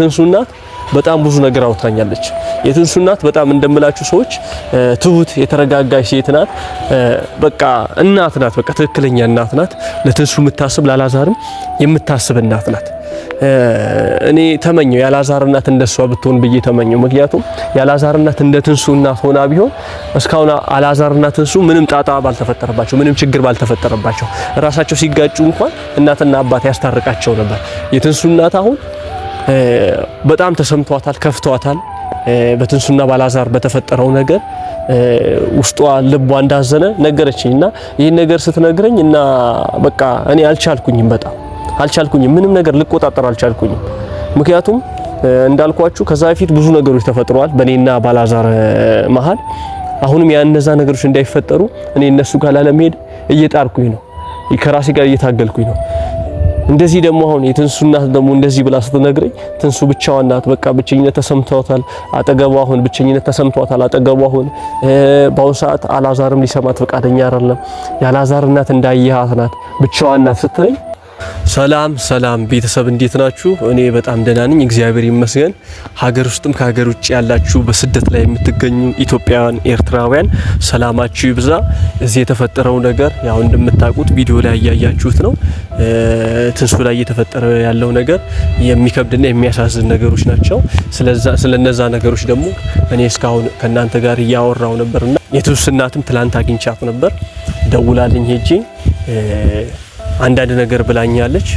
ትንሱ እናት በጣም ብዙ ነገር አውርታኛለች። የትንሱ እናት በጣም እንደምላችሁ ሰዎች ትሁት የተረጋጋች ሴት ናት። በቃ እናት ናት። በቃ ትክክለኛ እናት ናት። ለትንሱ የምታስብ ላላዛርም የምታስብ እናት ናት። እኔ ተመኘው ያላዛር እናት እንደሷ ብትሆን ብዬ ተመኘው። ምክንያቱም ያላዛር እናት እንደ ትንሱ እናት ሆና ቢሆን እስካሁን አላዛር እና ትንሱ ምንም ጣጣ ባልተፈጠረባቸው፣ ምንም ችግር ባልተፈጠረባቸው፣ ራሳቸው ሲጋጩ እንኳን እናትና አባት ያስታርቃቸው ነበር። የትንሱ እናት አሁን በጣም ተሰምቷታል፣ ከፍቷታል። በትንሱና ባላዛር በተፈጠረው ነገር ውስጧ ልቧ እንዳዘነ ነገረችኝና ይሄን ነገር ስትነግረኝ እና በቃ እኔ አልቻልኩኝም፣ በጣም አልቻልኩኝም። ምንም ነገር ልቆጣጠር አልቻልኩኝም። ምክንያቱም እንዳልኳችሁ ከዛ በፊት ብዙ ነገሮች ተፈጥረዋል በኔና ባላዛር መሃል። አሁንም ያነዛ ነገሮች እንዳይፈጠሩ እኔ እነሱ ጋር ላለመሄድ እየጣርኩኝ ነው፣ ከራሴ ጋር እየታገልኩኝ ነው። እንደዚህ ደግሞ አሁን የትንሱ እናት ደግሞ እንደዚህ ብላ ስትነግረኝ ትንሱ ብቻዋን ናት። በቃ ብቸኝነት ተሰምቷታል አጠገቧ። አሁን ብቸኝነት ተሰምቷታል አጠገቧ። አሁን በአሁኑ ሰዓት አላዛርም ሊሰማት ፈቃደኛ አይደለም። ያላዛር እናት እንዳያሃት ናት፣ ብቻዋን ናት ስትለኝ ሰላም ሰላም ቤተሰብ እንዴት ናችሁ? እኔ በጣም ደህና ነኝ፣ እግዚአብሔር ይመስገን። ሀገር ውስጥም ከሀገር ውጭ ያላችሁ በስደት ላይ የምትገኙ ኢትዮጵያውያን፣ ኤርትራውያን ሰላማችሁ ይብዛ። እዚህ የተፈጠረው ነገር ያው እንደምታውቁት ቪዲዮ ላይ ያያችሁት ነው። ትንሱ ላይ እየተፈጠረ ያለው ነገር የሚከብድና የሚያሳዝን ነገሮች ናቸው። ስለነዛ ነገሮች ደግሞ እኔ እስካሁን ከናንተ ጋር እያወራው ነበርና የትንሱ እናትም ትላንት አግኝቻት ነበር። ደውላልኝ ሄጄ አንዳንድ ነገር ብላኛለች።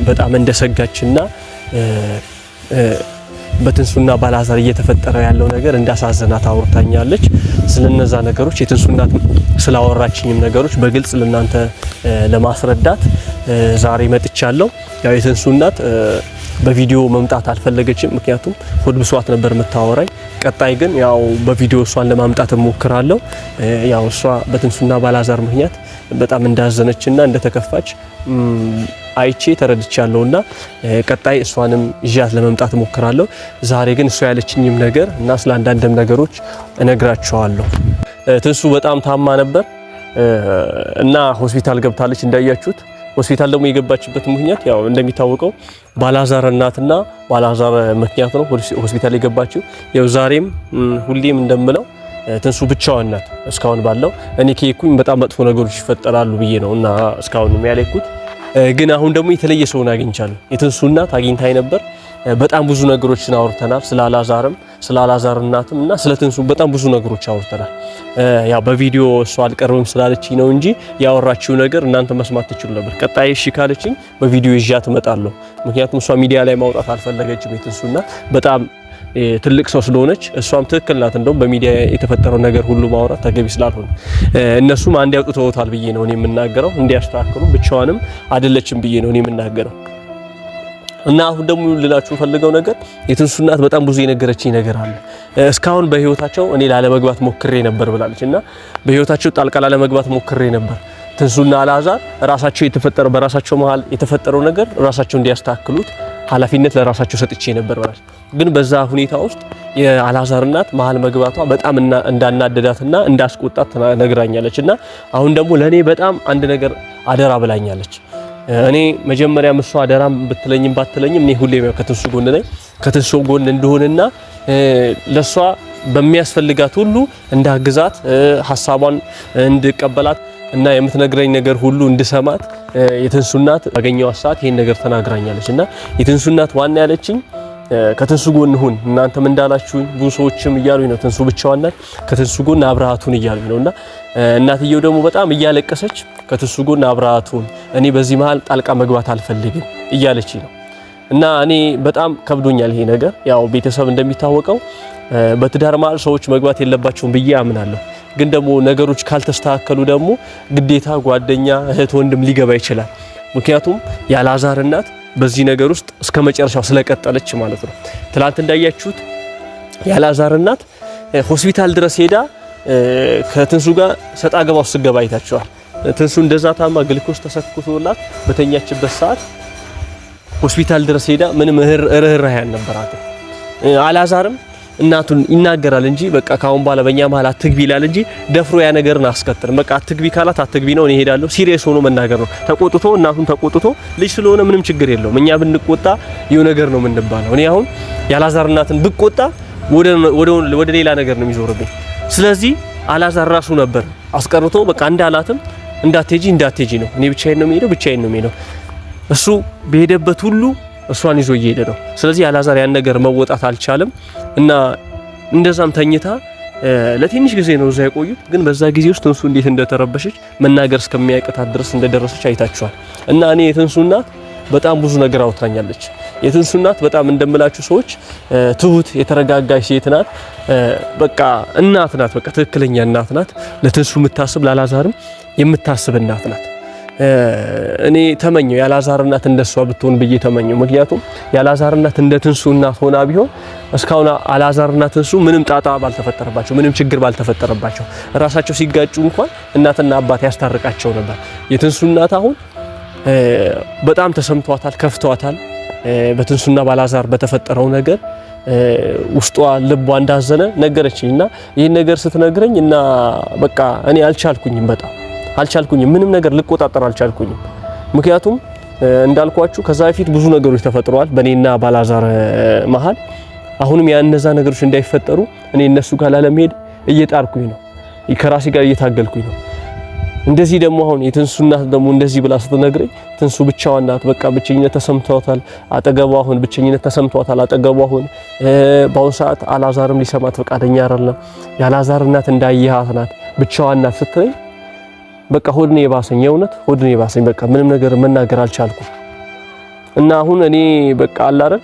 በጣም እንደሰጋችና በትንሱና ባላዛር እየተፈጠረ ያለው ነገር እንዳሳዘናት አውርታኛለች። ስለነዛ ነገሮች የትንሱ እናት ስላወራችኝም ነገሮች በግልጽ ለናንተ ለማስረዳት ዛሬ መጥቻለሁ። ያው የትንሱ እናት በቪዲዮ መምጣት አልፈለገችም፣ ምክንያቱም ሆድ ብሷት ነበር የምታወራኝ። ቀጣይ ግን ያው በቪዲዮ እሷን ለማምጣት እሞክራለሁ። ያው እሷ በትንሱና ባላዛር ምክንያት በጣም እንዳዘነችና እንደተከፋች አይቼ ተረድቻለሁና ቀጣይ እሷንም ይዣት ለመምጣት እሞክራለሁ። ዛሬ ግን እሷ ያለችኝም ነገር እና ስለ አንዳንድም ነገሮች እነግራቸዋለሁ። ትንሱ በጣም ታማ ነበር እና ሆስፒታል ገብታለች እንዳያችሁት። ሆስፒታል ደግሞ የገባችበት ምክንያት ያው እንደሚታወቀው ባላዛር እናትና ባላዛር ምክንያት ነው ሆስፒታል የገባችው። ያው ዛሬም ሁሌም እንደምለው ትንሱ ብቻዋን ናት። እስካሁን ባለው እኔ ከሄድኩኝ በጣም መጥፎ ነገሮች ይፈጠራሉ ብዬ ነው እና እስካሁን ያለኩት። ግን አሁን ደግሞ የተለየ ሰውን አግኝቻለሁ። የትንሱ እናት አግኝታኝ ነበር። በጣም ብዙ ነገሮችን አውርተናል። ስለ አላዛር እናትም እና ስለ ትንሱ በጣም ብዙ ነገሮች አውርተናል። ያው በቪዲዮ እሷ አልቀርብም ስላለችኝ ነው እንጂ ያወራችው ነገር እናንተ መስማት ትችሉ ነበር። ቀጣይ እሺ ካለችኝ በቪዲዮ ይዣት እመጣለሁ። ምክንያቱም እሷ ሚዲያ ላይ ማውጣት አልፈለገችም። የትንሱ እናት በጣም ትልቅ ሰው ስለሆነች እሷም ትክክል ናት። እንደውም በሚዲያ የተፈጠረው ነገር ሁሉ ማውራት ተገቢ ስላልሆነ እነሱም አንድ ያውጡተውታል ብዬ ነው እኔ የምናገረው። እንዲያስተካክሉ ብቻዋንም አይደለችም ብዬ ነው እኔ የምናገረው። እና አሁን ደግሞ ልላችሁ ፈልገው ነገር የትንሱ እናት በጣም ብዙ የነገረችኝ ነገር አለ። እስካሁን በህይወታቸው እኔ ላለመግባት ሞክሬ ነበር ብላለች። እና በህይወታቸው ጣልቃ ላለመግባት ሞክሬ ነበር። ትንሱና አላዛር ራሳቸው የተፈጠረው በራሳቸው መሃል የተፈጠረው ነገር ራሳቸው እንዲያስተካክሉት ኃላፊነት ለራሳቸው ሰጥቼ ነበር ማለት። ግን በዛ ሁኔታ ውስጥ የአላዛር እናት መሃል መግባቷ በጣም እንዳናደዳትና እንዳስቆጣት ነግራኛለች። እና አሁን ደግሞ ለኔ በጣም አንድ ነገር አደራ ብላኛለች። እኔ መጀመሪያ እሷ አደራም ብትለኝም ባትለኝም እኔ ሁሌም ከትንሱ ጎን ነኝ። ከትንሱ ጎን እንደሆነና ለሷ በሚያስፈልጋት ሁሉ እንዳግዛት ሐሳቧን እንድቀበላት እና የምትነግረኝ ነገር ሁሉ እንድሰማት የትንሱ እናት ባገኘው ሰዓት ይሄን ነገር ተናግራኛለች። እና የትንሱ እናት ዋና ያለችኝ ከትንሱ ጎን ሁን፣ እናንተም እንዳላችሁኝ ብዙ ሰዎችም እያሉኝ ነው። ትንሱ ብቻዋን ናት፣ ከትንሱ ጎን አብራቱን እያሉኝ ነውና እናትየው ደግሞ በጣም እያለቀሰች ከትንሱ ጎን አብራቱን፣ እኔ በዚህ መሃል ጣልቃ መግባት አልፈልግም እያለችኝ ነው። እና እኔ በጣም ከብዶኛል ይሄ ነገር። ያው ቤተሰብ እንደሚታወቀው በትዳር መሃል ሰዎች መግባት የለባቸውም ብዬ አምናለሁ። ግን ደግሞ ነገሮች ካልተስተካከሉ ደግሞ ግዴታ ጓደኛ፣ እህት፣ ወንድም ሊገባ ይችላል። ምክንያቱም ያላዛር እናት በዚህ ነገር ውስጥ እስከ መጨረሻው ስለቀጠለች ማለት ነው። ትላንት እንዳያችሁት ያላዛር እናት ሆስፒታል ድረስ ሄዳ ከትንሱ ጋር ሰጣ ገባ ውስጥ ገባ አይታችኋል። ትንሱ እንደዛ ታማ ግልኮስ ተሰክቶላት በተኛችበት ሰዓት ሆስፒታል ድረስ ሄዳ ምንም ርህራሄ አልነበራትም። አላዛርም እናቱን ይናገራል እንጂ በቃ ካሁን በኋላ በእኛ መሀል አትግቢ ይላል እንጂ ደፍሮ ያ ነገርን አስቀጥል በቃ አትግቢ ካላት አትግቢ ነው እኔ እሄዳለሁ ሲሪየስ ሆኖ መናገር ነው ተቆጥቶ እናቱን ተቆጥቶ ልጅ ስለሆነ ምንም ችግር የለውም እኛ ብንቆጣ ይኸው ነገር ነው የምንባለው እኔ አሁን ያላዛር እናትን ብቆጣ ወደ ሌላ ነገር ነው የሚዞርብኝ ስለዚህ አላዛር ራሱ ነበር አስቀርቶ በቃ እንዳላትም እንዳትሄጂ ነው እኔ ብቻዬን ነው የምሄደው እሱ በሄደበት ሁሉ እሷን ይዞ እየሄደ ነው ስለዚህ አላዛር ያን ነገር መወጣት አልቻለም እና እንደዛም ተኝታ ለትንሽ ጊዜ ነው እዛ የቆዩት ግን በዛ ጊዜ ውስጥ ትንሱ እንዴት እንደተረበሸች መናገር እስከሚያቅታት ድረስ እንደደረሰች አይታችኋል እና እኔ የትንሱ እናት በጣም ብዙ ነገር አውጥታኛለች የትንሱ እናት በጣም እንደምላችሁ ሰዎች ትሁት የተረጋጋች ሴት ናት በቃ እናት ናት በቃ ትክክለኛ እናት ናት ለትንሱ የምታስብ ላላዛርም የምታስብ እናት ናት እኔ ተመኘው ያላዛር እናት እንደሷ ብትሆን ብዬ ተመኘው ምክንያቱም ያላዛር እናት እንደ ትንሱ እናት ሆና ቢሆን እስካሁን አላዛር እናት ትንሱ ምንም ጣጣ ባልተፈጠረባቸው ምንም ችግር ባልተፈጠረባቸው ራሳቸው ሲጋጩ እንኳን እናትና አባት ያስታርቃቸው ነበር የትንሱ እናት አሁን በጣም ተሰምቷታል ከፍቷታል በትንሱና ባላዛር በተፈጠረው ነገር ውስጧ ልቧ እንዳዘነ ነገረችኝና ይሄን ነገር ስትነግረኝ እና በቃ እኔ አልቻልኩኝም ምንም ነገር ልቆጣጠር አልቻልኩኝም ምክንያቱም እንዳልኳችሁ ከዛ በፊት ብዙ ነገሮች ተፈጥረዋል በኔና ባላዛር መሃል አሁንም ያነዛ ነገሮች እንዳይፈጠሩ እኔ እነሱ ጋር ላለመሄድ እየጣርኩኝ ነው ከራሴ ጋር እየታገልኩኝ ነው እንደዚህ ደግሞ አሁን የትንሱ እናት ደግሞ እንደዚህ ብላ ስትነግረኝ ትንሱ ብቻዋን ናት በቃ ብቸኝነት ተሰምቷታል አጠገቧ አሁን በአሁን ሰዓት አላዛርም ሊሰማት ፈቃደኛ አይደለም ያላዛር እናት እንዳየሃት ናት ብቻዋን ናት ስትለኝ በቃ ሆድኔ የባሰኝ በቃ ምንም ነገር መናገር አልቻልኩም እና አሁን እኔ በቃ አላረን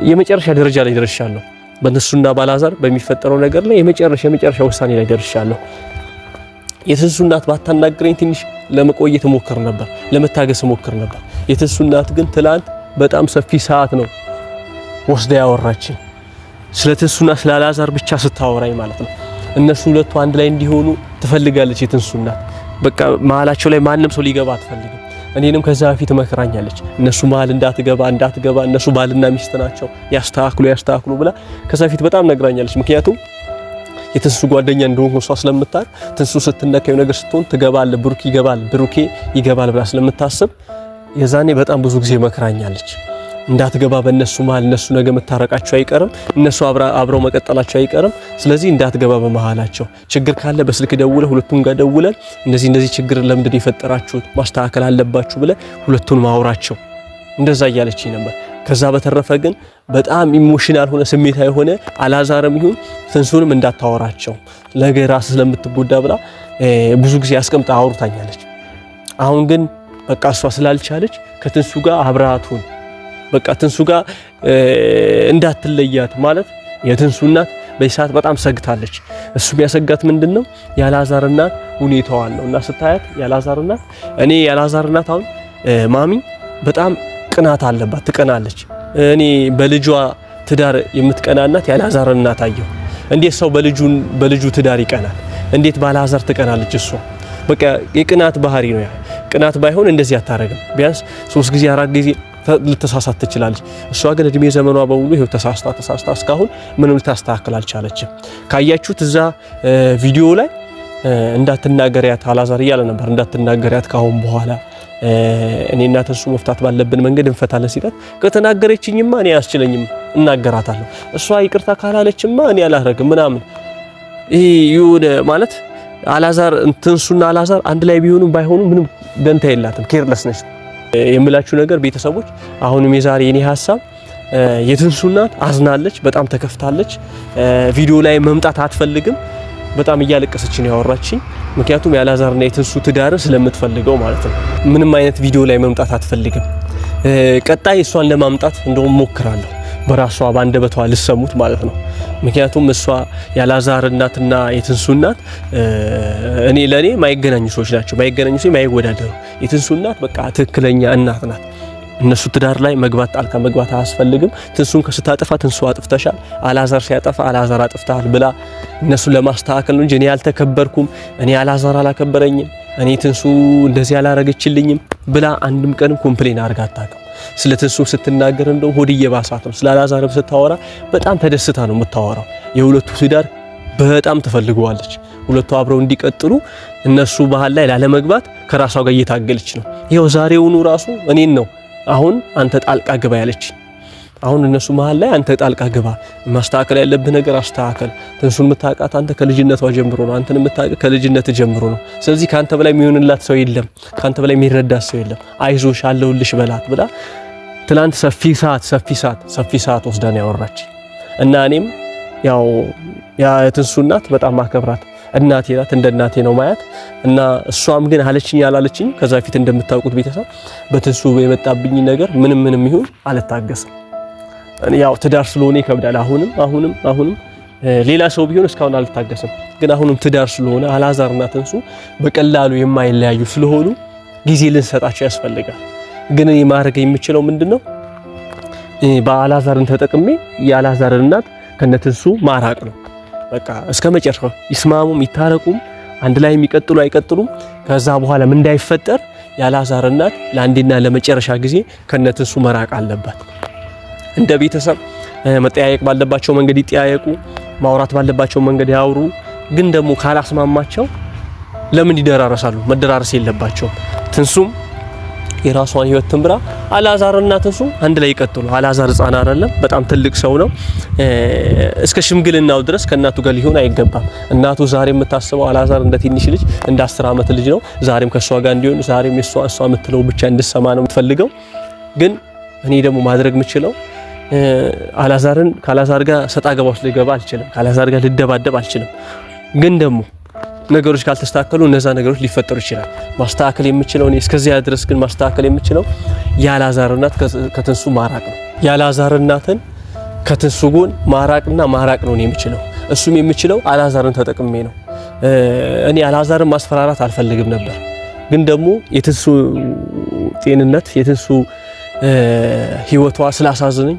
የመጨረሻ ደረጃ ላይ ደርሻለሁ በእነሱና ባላዛር በሚፈጠረው ነገር ላይ የመጨረሻ ውሳኔ ላይ ደርሻለሁ የትንሱ እናት ባታናግረኝ ትንሽ ለመቆየት ሞክር ነበር ለመታገስ ሞክር ነበር የትንሱ እናት ግን ትላንት በጣም ሰፊ ሰዓት ነው ወስዳ ያወራችኝ ስለ ትንሱና ስለ አላዛር ብቻ ስታወራኝ ማለት ነው እነሱ ሁለቱ አንድ ላይ እንዲሆኑ ትፈልጋለች የትንሱ እናት በቃ መሀላቸው ላይ ማንም ሰው ሊገባ አትፈልግም እኔንም ከዛ በፊት መከራኛለች እነሱ መሀል እንዳትገባ እነሱ ባልና ሚስት ናቸው ያስተካክሉ ብላ ከዛ በፊት በጣም ነግራኛለች ምክንያቱም የትንሱ ጓደኛ እንደሆንኩ እሷ ስለምታውቅ ትንሱ ስትነካው ነገር ስትሆን ትገባል ብሩኬ ይገባል ብላ ስለምታስብ የዛኔ በጣም ብዙ ጊዜ መከራኛለች እንዳትገባ በእነሱ መሀል እነሱ ነገ መታረቃቸው አይቀርም እነሱ አብረው መቀጠላቸው አይቀርም ስለዚህ እንዳትገባ በመሃላቸው ችግር ካለ በስልክ ደውለ ሁለቱን ጋር ደውለን እንደዚህ ችግር ለምንድን የፈጠራችሁት ማስተካከል አለባችሁ ብለ ሁለቱን ማውራቸው እንደዛ እያለች ነበር ከዛ በተረፈ ግን በጣም ኢሞሽናል ሆነ ስሜታዊ ሆነ አላዛርም ይሁን ትንሱንም እንዳታወራቸው ለገራስ ስለምትጎዳ ብላ ብዙ ጊዜ አስቀምጣ አውርታኛለች አሁን ግን በቃ እሷ ስላልቻለች ከትንሱ ጋር አብራቱን በቃ ትንሱ ጋር እንዳትለያት ማለት የትንሱ እናት በሰዓት በጣም ሰግታለች እሱ ቢያሰጋት ምንድነው ያላዛር እናት ሁኔታዋን ነውና ስታያት ያላዛር እናት እኔ ያላዛር እናት አሁን ማሚ በጣም ቅናት አለባት ትቀናለች እኔ በልጇ ትዳር የምትቀናናት ያላዛር እናት አየሁ እንዴት ሰው በልጁ ትዳር ይቀናል እንዴት ባላዛር ትቀናለች እሷ በቃ የቅናት ባህሪ ነው ቅናት ባይሆን እንደዚህ አታረግም ቢያንስ 3 ጊዜ 4 ጊዜ ልትሳሳት ትችላለች እሷ ግን እድሜ ዘመኗ በሙሉ ይሄው ተሳስታ እስካሁን ምንም ልታስተካክል አልቻለችም ካያችሁት እዛ ቪዲዮ ላይ እንዳትናገሪያት አላዛር እያለ ነበር እንዳትናገሪያት ካሁን በኋላ እኔና ተንሱ መፍታት ባለብን መንገድ እንፈታለን ሲላት ከተናገረችኝማ እኔ አያስችለኝም እናገራታለሁ እሷ ይቅርታ ካላለችማ እኔ አላረግም ምናምን ይሄ ይሁን ማለት አላዛር ትንሱና አላዛር አንድ ላይ ቢሆኑ ባይሆኑ ምንም ደንታ የላትም ኬርለስ ነች የምላችሁ ነገር ቤተሰቦች አሁንም የዛሬ የኔ ሐሳብ የትንሱ እናት አዝናለች በጣም ተከፍታለች ቪዲዮ ላይ መምጣት አትፈልግም በጣም እያለቀሰች ነው ያወራችኝ ምክንያቱም ያላዛርና የትንሱ ትዳር ስለምትፈልገው ማለት ነው ምንም አይነት ቪዲዮ ላይ መምጣት አትፈልግም ቀጣይ እሷን ለማምጣት እንደውም ሞክራለሁ በራሷ ባንደበቷ ልሰሙት ማለት ነው ምክንያቱም እሷ ያላዛር እናትና የትንሱ እናት እኔ ለኔ ማይገናኙ ሰዎች ናቸው ማይወዳደሩ የትንሱ እናት በቃ ትክክለኛ እናት ናት እነሱ ትዳር ላይ ጣልቃ መግባት አያስፈልግም ትንሱን ከስታጠፋ ትንሱ አጥፍተሻል አላዛር ሲያጠፋ አላዛር አጥፍተሃል ብላ እነሱ ለማስተካከል ነው እንጂ እኔ ያልተከበርኩም እኔ አላዛር አላከበረኝም እኔ ትንሱ እንደዚህ ያላረገችልኝም ብላ አንድም ቀን ኮምፕሌን አርጋ አታውቅም ስለ ትንሱ ስትናገር እንደው ሆድ እየባሳት ነው። ስለ አላዛርም ስታወራ በጣም ተደስታ ነው የምታወራው። የሁለቱ ትዳር በጣም ትፈልገዋለች። ሁለቱ አብረው እንዲቀጥሉ እነሱ መሃል ላይ ላለመግባት ከራሷ ጋር እየታገለች ነው። ይሄው ዛሬውኑ ራሱ እኔን ነው አሁን አንተ ጣልቃ ግባ ያለች። አሁን እነሱ መሃል ላይ አንተ ጣልቃ ግባ፣ ማስተካከል ያለብህ ነገር አስተካከል። ትንሱን የምታውቃት አንተ ከልጅነቷ ጀምሮ ነው። አንተን የምታውቅ ከልጅነት ጀምሮ ነው። ስለዚህ ካንተ በላይ የሚሆንላት ሰው የለም፣ ካንተ በላይ የሚረዳት ሰው የለም። አይዞሽ አለሁልሽ በላት ብላ ትላንት ሰፊ ሰዓት ወስዳን ያወራች እና እኔም ያው የትንሱ እናት በጣም ማከብራት እናቴ ናት፣ እንደ እናቴ ነው ማያት እና እሷም ግን አለችኝ ያላለችኝ ከዛ ፊት እንደምታውቁት ቤተሰብ በትንሱ የመጣብኝ ነገር ምንም ይሁን አልታገስም። ያው ትዳር ስለሆነ ይከብዳል። አሁንም ሌላ ሰው ቢሆን እስካሁን አልታገስም፣ ግን አሁንም ትዳር ስለሆነ አላዛርና ትንሱ በቀላሉ የማይለያዩ ስለሆኑ ጊዜ ልንሰጣቸው ያስፈልጋል። ግን እኔ ማድረግ የምችለው ምንድነው በአላዛርን ተጠቅሜ የአላዛርን እናት ከነትንሱ ማራቅ ነው። በቃ እስከ መጨረሻው ይስማሙም ይታረቁም አንድ ላይ የሚቀጥሉ አይቀጥሉም ከዛ በኋላ ምን እንዳይፈጠር የአላዛር እናት ለአንዴና ለመጨረሻ ጊዜ ከነትንሱ መራቅ አለባት። እንደ ቤተሰብ መጠያየቅ ባለባቸው መንገድ ይጠያየቁ፣ ማውራት ባለባቸው መንገድ ያውሩ። ግን ደግሞ ካላስማማቸው ለምን ይደራረሳሉ? መደራረስ የለባቸውም። ትንሱም የራሷን ህይወት ትምራ፣ አላዛርና ትንሱ አንድ ላይ ይቀጥሉ። አላዛር ህፃን አይደለም፣ በጣም ትልቅ ሰው ነው። እስከ ሽምግልናው ድረስ ከእናቱ ጋር ሊሆን አይገባም። እናቱ ዛሬ የምታስበው አላዛር እንደ ትንሽ ልጅ እንደ 10 ዓመት ልጅ ነው። ዛሬም ከሷ ጋር እንዲሆን ዛሬም እሷ የምትለው ብቻ እንድሰማ ነው የምትፈልገው። ግን እኔ ደግሞ ማድረግ የምችለው አላዛርን ካላዛር ጋር ሰጣ ገባ ውስጥ ልገባ አልችልም፣ ካላዛር ጋር ልደባደብ አልችልም። ግን ደግሞ ነገሮች ካልተስተካከሉ እነዛ ነገሮች ሊፈጠሩ ይችላል። ማስተካከል የምችለው እኔ እስከዚያ ድረስ ግን ማስተካከል የምችለው የአላዛር እናት ከትንሱ ማራቅ ነው። የአላዛር እናትን ከትንሱ ጎን ማራቅ ነው የምችለው። እሱም የምችለው አላዛርን ተጠቅሜ ነው። እኔ አላዛርን ማስፈራራት አልፈልግም ነበር፣ ግን ደግሞ የትንሱ ጤንነት የትንሱ ህይወቷ ስላሳዘነኝ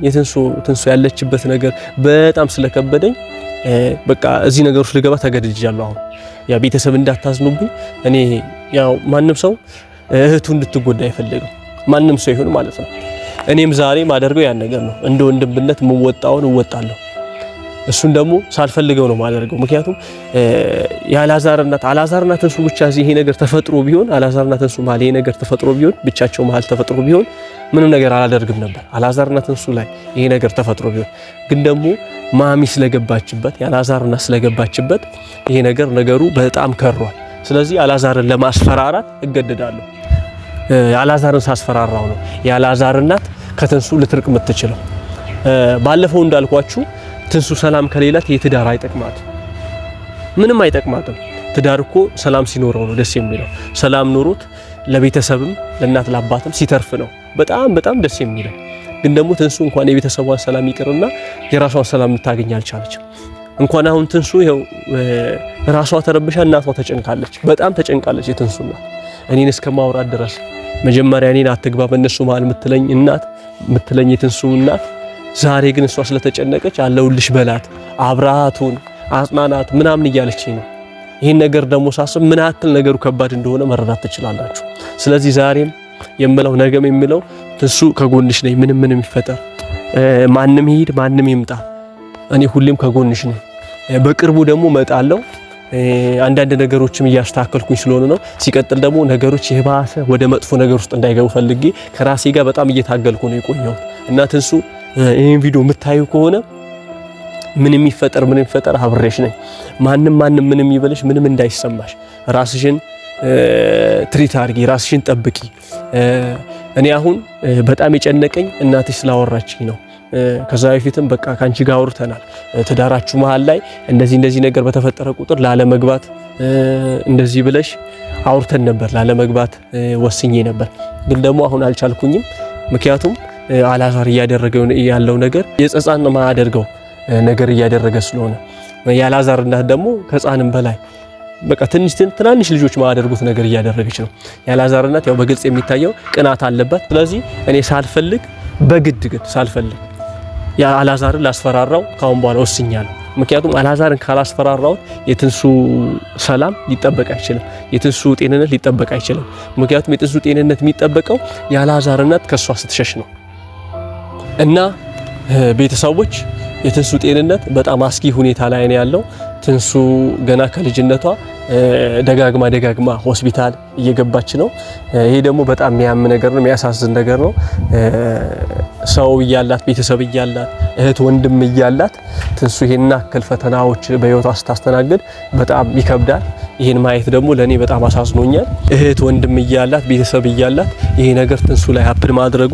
ትንሱ ያለችበት ነገር በጣም ስለከበደኝ በቃ እዚህ ነገር ውስጥ ልገባ ተገድጃለሁ። አሁን ያ ቤተሰብ እንዳታዝኑብኝ። እኔ ያው ማንም ሰው እህቱ እንድትጎዳ አይፈልግም፣ ማንም ሰው ይሁን ማለት ነው። እኔም ዛሬ ማደርገው ያን ነገር ነው። እንደ ወንድምነት የምወጣውን እወጣለሁ። እሱን ደግሞ ሳልፈልገው ነው ማደርገው። ምክንያቱም አላዛርና ትንሱ ብቻ ይሄ ነገር ተፈጥሮ ቢሆን አላዛርና ትንሱ ማለት ይሄ ነገር ተፈጥሮ ቢሆን ብቻቸው መሀል ተፈጥሮ ቢሆን ምንም ነገር አላደርግም ነበር። አላዛርና ትንሱ ላይ ይሄ ነገር ተፈጥሮ ቢሆን ግን ደግሞ ማሚ ስለገባችበት የአላዛርና ስለገባችበት ይሄ ነገሩ በጣም ከሯል። ስለዚህ አላዛርን ለማስፈራራት እገደዳለሁ። አላዛርን ሳስፈራራው ነው የአላዛር እናት ከትንሱ ልትርቅ የምትችለው። ባለፈው እንዳልኳችሁ ትንሱ ሰላም ከሌላት የትዳር አይጠቅማትም፣ ምንም አይጠቅማትም። ትዳር እኮ ሰላም ሲኖረው ነው ደስ የሚለው። ሰላም ኖሮት ለቤተሰብም ለእናት ለአባትም ሲተርፍ ነው በጣም ደስ የሚለው። ግን ደግሞ ትንሱ እንኳን የቤተሰቧን ሰላም ይቅርና የራሷን ሰላም ልታገኝ አልቻለችም። እንኳን አሁን ትንሱ ይኸው ራሷ ተረብሻ እናቷ ተጨንቃለች፣ በጣም ተጨንቃለች። የትንሱ እናት እኔን እስከማውራት ድረስ መጀመሪያ እኔን አትግባ በእነሱ መሀል የምትለኝ የትንሱ እናት ዛሬ ግን እሷ ስለተጨነቀች አለውልሽ በላት፣ አብራቱን አጽናናት ምናምን እያለችኝ ነው። ይህን ነገር ደግሞ ሳስብ ምን ያክል ነገሩ ከባድ እንደሆነ መረዳት ትችላላችሁ። ስለዚህ ዛሬም የምለው ነገም የምለው ትንሱ ከጎንሽ ነኝ። ምንም ይፈጠር፣ ማንም ይሄድ ማንም ይምጣ፣ እኔ ሁሌም ከጎንሽ ነኝ። በቅርቡ ደግሞ እመጣለሁ። አንዳንድ ነገሮችም እያስተካከልኩኝ ስለሆነ ነው። ሲቀጥል ደግሞ ነገሮች የባሰ ወደ መጥፎ ነገር ውስጥ እንዳይገቡ ፈልጌ ከራሴ ጋር በጣም እየታገልኩ ነው የቆየሁት እና ትንሱ ይሄን ቪዲዮ የምታዩ ከሆነ ምንም ይፈጠር አብሬሽ ነኝ። ማንም ምንም ይበልሽ ምንም እንዳይሰማሽ፣ ራስሽን ትሪት አድርጊ፣ ራስሽን ጠብቂ። እኔ አሁን በጣም የጨነቀኝ እናትሽ ስላወራችኝ ነው። ከዛ በፊትም በቃ ካንቺ ጋር አውርተናል። ትዳራችሁ መሃል ላይ እንደዚህ ነገር በተፈጠረ ቁጥር ላለመግባት እንደዚህ ብለሽ አውርተን ነበር። ላለመግባት ወስኜ ነበር፣ ግን ደግሞ አሁን አልቻልኩኝም። ምክንያቱም አላዛር እያደረገው ያለው ነገር የጸጻን ማያደርገው ነገር እያደረገ ስለሆነ የአላዛር እናት ደግሞ ከጻንም በላይ በቃ ትናንሽ ልጆች ማያደርጉት ነገር እያደረገች ነው። የአላዛር እናት ያው በግልጽ የሚታየው ቅናት አለባት። ስለዚህ እኔ ሳልፈልግ በግድ ግን ሳልፈልግ የአላዛርን ላስፈራራው ካሁን በኋላ ወስኛለሁ። ምክንያቱም አልዓዛርን ካላስፈራራው የትንሱ ሰላም ሊጠበቅ አይችልም። የትንሱ ጤንነት ሊጠበቅ አይችልም። ምክንያቱም የትንሱ ጤንነት የሚጠበቀው የአልዓዛር እናት ከሷ ስትሸሽ ነው። እና ቤተሰቦች የትንሱ ጤንነት በጣም አስጊ ሁኔታ ላይ ነው ያለው። ትንሱ ገና ከልጅነቷ ደጋግማ ሆስፒታል እየገባች ነው። ይሄ ደግሞ በጣም የሚያም ነገር ነው፣ የሚያሳዝን ነገር ነው። ሰው እያላት ቤተሰብ እያላት እህት ወንድም እያላት ትንሱ ይሄን ያክል ፈተናዎች በህይወቷ ስታስተናግድ በጣም ይከብዳል። ይሄን ማየት ደግሞ ለኔ በጣም አሳዝኖኛል። እህት ወንድም እያላት ቤተሰብ እያላት ይሄ ነገር ትንሱ ላይ ሀፕን ማድረጉ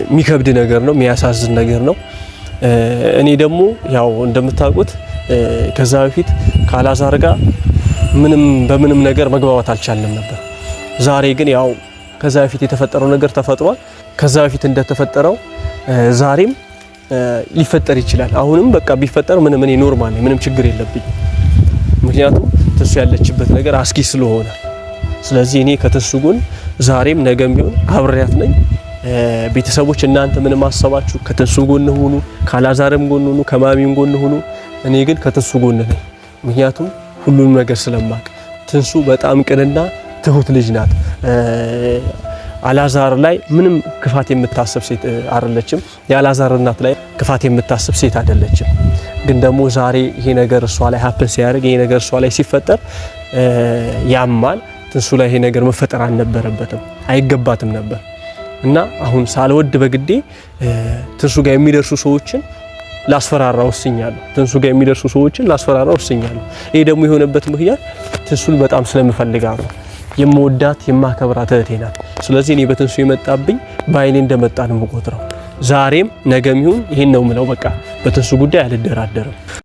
የሚከብድ ነገር ነው፣ የሚያሳዝን ነገር ነው። እኔ ደግሞ ያው እንደምታውቁት ከዛ በፊት ከአልዓዛር ጋር በምንም ነገር መግባባት አልቻልንም ነበር። ዛሬ ግን ያው ከዛ በፊት የተፈጠረው ነገር ተፈጥሯል። ከዛ በፊት እንደተፈጠረው ዛሬም ሊፈጠር ይችላል። አሁንም በቃ ቢፈጠር እኔ ኖርማል ነኝ፣ ምንም ችግር የለብኝም። ምክንያቱም ትንሱ ያለችበት ነገር አስጊ ስለሆነ፣ ስለዚህ እኔ ከትንሱ ጎን ዛሬም ነገም ቢሆን አብሬያት ነኝ። ቤተሰቦች እናንተ ምንም አሰባችሁ ከትንሱ ጎን ሁኑ፣ ከአልዓዛርም ጎን ሁኑ፣ ከማሚም ጎን ሁኑ። እኔ ግን ከትንሱ ጎን ነኝ። ምክንያቱም ሁሉንም ነገር ስለማቅ ትንሱ በጣም ቅንና ትሁት ልጅ ናት። አልዓዛር ላይ ምንም ክፋት የምታስብ ሴት አይደለችም። የአልዓዛር እናት ላይ ክፋት የምታስብ ሴት አይደለችም። ግን ደግሞ ዛሬ ይሄ ነገር እሷ ላይ ሀፕን ሲያደርግ፣ ይሄ ነገር እሷ ላይ ሲፈጠር ያማል። ትንሱ ላይ ይሄ ነገር መፈጠር አልነበረበትም፣ አይገባትም ነበር። እና አሁን ሳልወድ በግዴ ትንሱ ጋር የሚደርሱ ሰዎችን ላስፈራራ ወስኛለሁ። ትንሱ ጋር የሚደርሱ ሰዎችን ላስፈራራ ወስኛለሁ። ይሄ ደግሞ የሆነበት ምክንያት ትንሱን በጣም ስለምፈልጋት ነው። የምወዳት የማከብራት እህቴ ናት። ስለዚህ እኔ በትንሱ የመጣብኝ በአይኔ እንደመጣ ነው የምቆጥረው። ዛሬም ነገም ይሁን ይሄን ነው የምለው። በቃ በትንሱ ጉዳይ አልደራደርም።